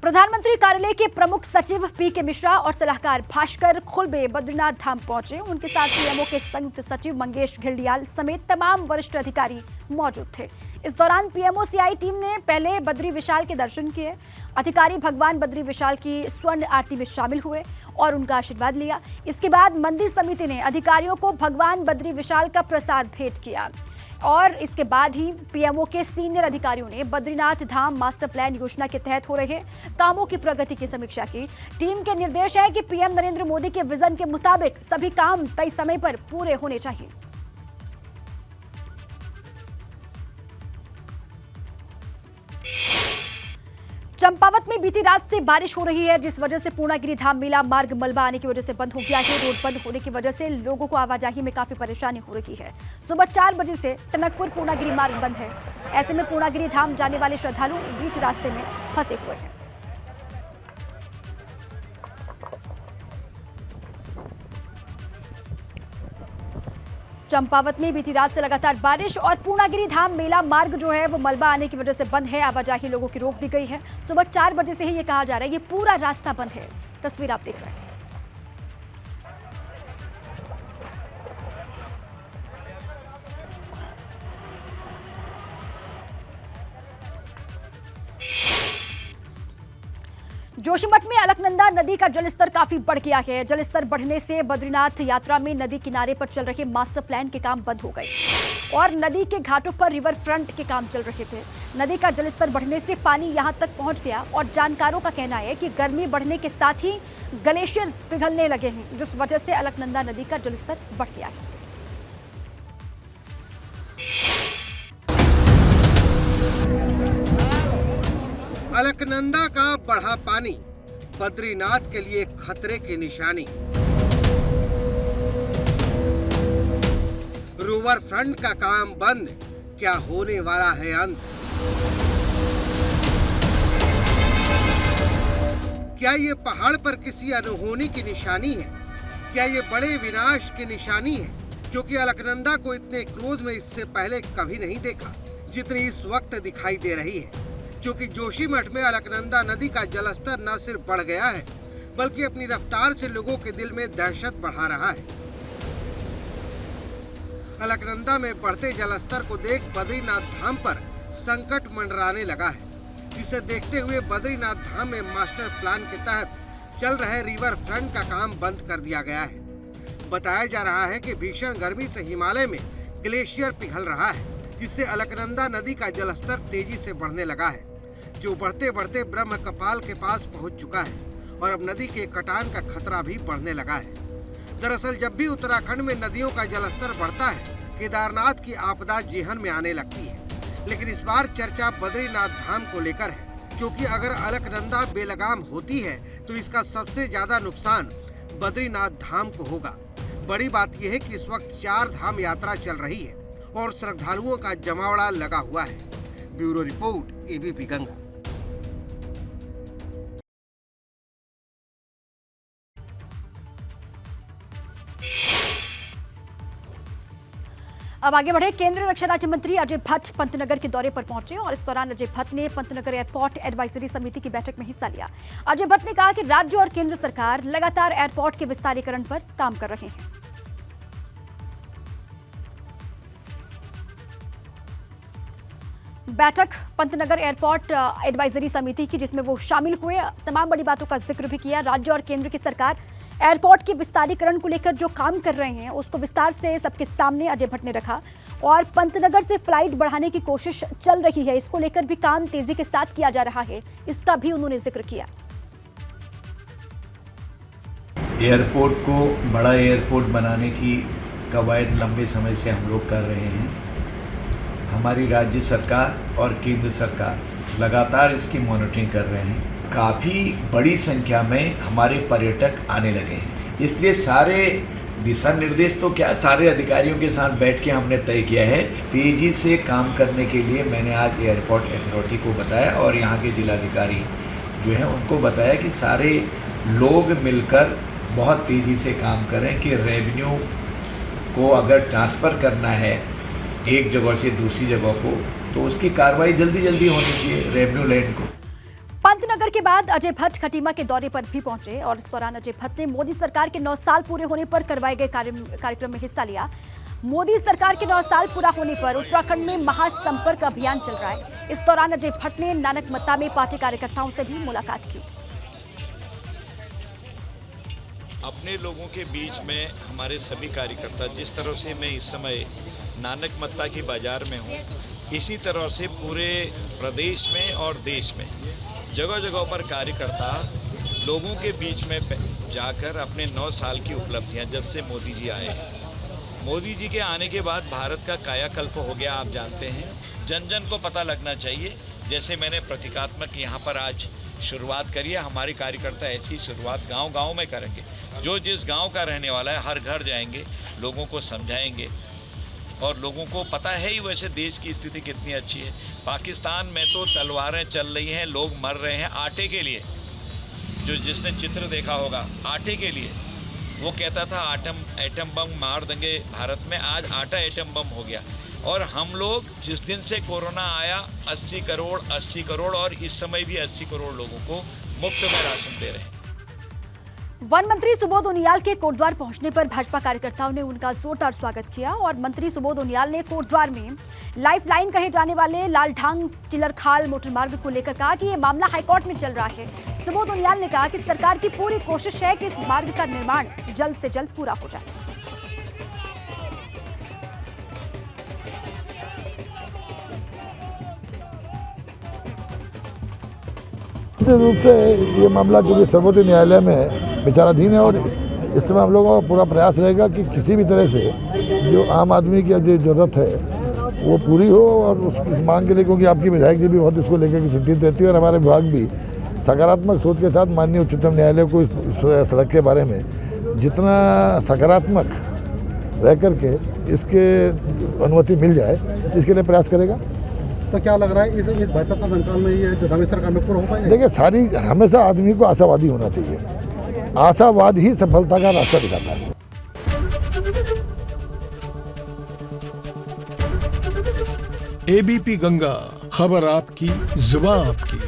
प्रधानमंत्री कार्यालय के प्रमुख सचिव पी.के. मिश्रा और सलाहकार भास्कर खुल्बे बद्रीनाथ धाम पहुंचे। उनके साथ पीएमओ के संयुक्त सचिव मंगेश घिल्डियाल समेत तमाम वरिष्ठ अधिकारी मौजूद थे। इस दौरान पीएमओ से आई टीम ने पहले बद्री विशाल के दर्शन किए। अधिकारी भगवान बद्री विशाल की स्वर्ण आरती में शामिल हुए और उनका आशीर्वाद लिया। इसके बाद मंदिर समिति ने अधिकारियों को भगवान बद्री विशाल का प्रसाद भेंट किया और इसके बाद ही पीएमओ के सीनियर अधिकारियों ने बद्रीनाथ धाम मास्टर प्लान योजना के तहत हो रहे कामों की प्रगति की समीक्षा की। टीम के निर्देश है कि पीएम नरेंद्र मोदी के विजन के मुताबिक सभी काम तय समय पर पूरे होने चाहिए। चंपावत में बीती रात से बारिश हो रही है, जिस वजह से पूर्णागिरी धाम मेला मार्ग मलबा आने की वजह से बंद हो गया है। रोड बंद होने की वजह से लोगों को आवाजाही में काफी परेशानी हो रही है। सुबह 4 बजे से टनकपुर पूर्णागिरी मार्ग बंद है। ऐसे में पूर्णागिरी धाम जाने वाले श्रद्धालु बीच रास्ते में फंसे हुए हैं। चंपावत में बीती रात से लगातार बारिश और पूर्णागिरी धाम मेला मार्ग जो है वो मलबा आने की वजह से बंद है। आवाजाही लोगों की रोक दी गई है। सुबह 4 बजे से ही ये कहा जा रहा है ये पूरा रास्ता बंद है। तस्वीर आप देख रहे हैं। जोशीमठ में अलकनंदा नदी का जलस्तर काफी बढ़ गया है। जलस्तर बढ़ने से बद्रीनाथ यात्रा में नदी किनारे पर चल रहे मास्टर प्लान के काम बंद हो गए और नदी के घाटों पर रिवर फ्रंट के काम चल रहे थे। नदी का जलस्तर बढ़ने से पानी यहां तक पहुंच गया और जानकारों का कहना है कि गर्मी बढ़ने के साथ ही ग्लेशियर्स पिघलने लगे हैं, जिस वजह से अलकनंदा नदी का जलस्तर बढ़ गया है। अलकनंदा का बढ़ा पानी बद्रीनाथ के लिए खतरे की निशानी। रिवर फ्रंट का काम बंद, क्या होने वाला है अंत? क्या ये पहाड़ पर किसी अनहोनी की निशानी है? क्या ये बड़े विनाश की निशानी है? क्योंकि अलकनंदा को इतने क्रोध में इससे पहले कभी नहीं देखा जितनी इस वक्त दिखाई दे रही है। क्योंकि जोशीमठ में अलकनंदा नदी का जलस्तर न सिर्फ बढ़ गया है बल्कि अपनी रफ्तार से लोगों के दिल में दहशत बढ़ा रहा है। अलकनंदा में बढ़ते जलस्तर को देख बद्रीनाथ धाम पर संकट मंडराने लगा है, जिसे देखते हुए बद्रीनाथ धाम में मास्टर प्लान के तहत चल रहे रिवर फ्रंट का काम बंद कर दिया गया है। बताया जा रहा है कि भीषण गर्मी से हिमालय में ग्लेशियर पिघल रहा है, जिससे अलकनंदा नदी का जलस्तर तेजी से बढ़ने लगा है, जो बढ़ते बढ़ते ब्रह्म कपाल के पास पहुंच चुका है और अब नदी के कटान का खतरा भी बढ़ने लगा है। दरअसल जब भी उत्तराखंड में नदियों का जलस्तर बढ़ता है, केदारनाथ की आपदा जेहन में आने लगती है। लेकिन इस बार चर्चा बद्रीनाथ धाम को लेकर है, क्योंकि अगर अलकनंदा बेलगाम होती है तो इसका सबसे ज्यादा नुकसान बद्रीनाथ धाम को होगा। बड़ी बात यह है कि इस वक्त 4 धाम यात्रा चल रही है और श्रद्धालुओं का जमावड़ा लगा हुआ है। Bureau report, ABP Ganga. अब आगे बढ़े। केंद्रीय रक्षा राज्य मंत्री अजय भट्ट पंतनगर के दौरे पर पहुंचे और इस दौरान अजय भट्ट ने पंतनगर एयरपोर्ट एडवाइजरी समिति की बैठक में हिस्सा लिया। अजय भट्ट ने कहा कि राज्य और केंद्र सरकार लगातार एयरपोर्ट के विस्तारीकरण पर काम कर रहे हैं। बैठक पंतनगर एयरपोर्ट एडवाइजरी समिति की, जिसमें वो शामिल हुए, तमाम बड़ी बातों का जिक्र भी किया। राज्य और केंद्र की सरकार एयरपोर्ट के विस्तारीकरण को लेकर जो काम कर रहे हैं उसको विस्तार से सबके सामने अजय भट्ट ने रखा और पंतनगर से फ्लाइट बढ़ाने की कोशिश चल रही है, इसको लेकर भी काम तेजी के साथ किया जा रहा है, इसका भी उन्होंने जिक्र किया। एयरपोर्ट को बड़ा एयरपोर्ट बनाने की कवायद लंबे समय से हम लोग कर रहे हैं। हमारी राज्य सरकार और केंद्र सरकार लगातार इसकी मॉनिटरिंग कर रहे हैं। काफ़ी बड़ी संख्या में हमारे पर्यटक आने लगे हैं, इसलिए सारे दिशा निर्देश तो क्या, सारे अधिकारियों के साथ बैठ के हमने तय किया है तेज़ी से काम करने के लिए। मैंने आज एयरपोर्ट अथॉरिटी को बताया और यहाँ के जिलाधिकारी जो हैं उनको बताया कि सारे लोग मिलकर बहुत तेज़ी से काम करें कि रेवेन्यू को अगर ट्रांसफ़र करना है एक जगह से दूसरी जगह को तो उसकी कार्रवाई जल्दी जल्दी होनी चाहिए रेवेन्यू लैंड को। पंतनगर नगर के बाद अजय भट्ट खटीमा के दौरे पर भी पहुंचे और इस दौरान अजय भट्ट ने मोदी सरकार के 9 साल पूरे होने पर करवाए गए कार्यक्रम में हिस्सा लिया। मोदी सरकार के 9 साल पूरा होने पर उत्तराखंड में महासंपर्क अभियान चल रहा है। इस दौरान अजय भट्ट ने नानकमत्ता में पार्टी कार्यकर्ताओं से भी मुलाकात की। अपने लोगों के बीच में हमारे सभी कार्यकर्ता, जिस तरह से मैं इस समय नानकमत्ता की बाजार में हूँ, इसी तरह से पूरे प्रदेश में और देश में जगह जगह पर कार्यकर्ता लोगों के बीच में जाकर अपने 9 साल की उपलब्धियां, जब से मोदी जी आए हैं, मोदी जी के आने के बाद भारत का कायाकल्प हो गया। आप जानते हैं, जन जन को पता लगना चाहिए। जैसे मैंने प्रतीकात्मक यहाँ पर आज शुरुआत करी है, हमारे कार्यकर्ता ऐसी शुरुआत गांव-गांव में करेंगे। जो जिस गांव का रहने वाला है, हर घर जाएंगे, लोगों को समझाएंगे और लोगों को पता है ही वैसे देश की स्थिति कितनी अच्छी है। पाकिस्तान में तो तलवारें चल रही हैं, लोग मर रहे हैं आटे के लिए। जो जिसने चित्र देखा होगा, आटे के लिए वो कहता था एटम बम मार देंगे भारत में, आज आटा एटम बम हो गया। और हम लोग जिस दिन से कोरोना आया 80 करोड़ और इस समय भी 80 करोड़ लोगों को मुफ्त में राशन दे रहे हैं। वन मंत्री सुबोध उनियाल के कोटद्वार पहुंचने पर भाजपा कार्यकर्ताओं ने उनका जोरदार स्वागत किया और मंत्री सुबोध उनियाल ने कोटद्वार में लाइफलाइन कहे जाने वाले लालढांग चिलरखाल मोटर मार्ग को लेकर कहा कि यह मामला हाईकोर्ट में चल रहा है। सुबोध उनियाल ने कहा कि सरकार की पूरी कोशिश है कि इस मार्ग का निर्माण जल्द से जल्द पूरा हो जाए। रूप से ये मामला जो कि सर्वोच्च न्यायालय में विचाराधीन है और इस समय हम लोगों का पूरा प्रयास रहेगा कि किसी भी तरह से जो आम आदमी की जो ज़रूरत है वो पूरी हो और उसकी मांग के लिए, क्योंकि आपकी विधायक जी भी बहुत इसको लेकर के चिंतित रहती है और हमारे विभाग भी सकारात्मक सोच के साथ माननीय उच्चतम न्यायालय को इस सड़क के बारे में जितना सकारात्मक रह करके इसके अनुमति मिल जाए, इसके लिए प्रयास करेगा। तो क्या लग रहा है इस बेहतर संचालन में ये जो नवी सरकार में पूरा हो पाएगा? देखिए, हमेशा आदमी को आशावादी होना चाहिए। आशावाद ही सफलता का रास्ता दिखाता है। एबीपी गंगा, खबर आपकी, जुबान आपकी।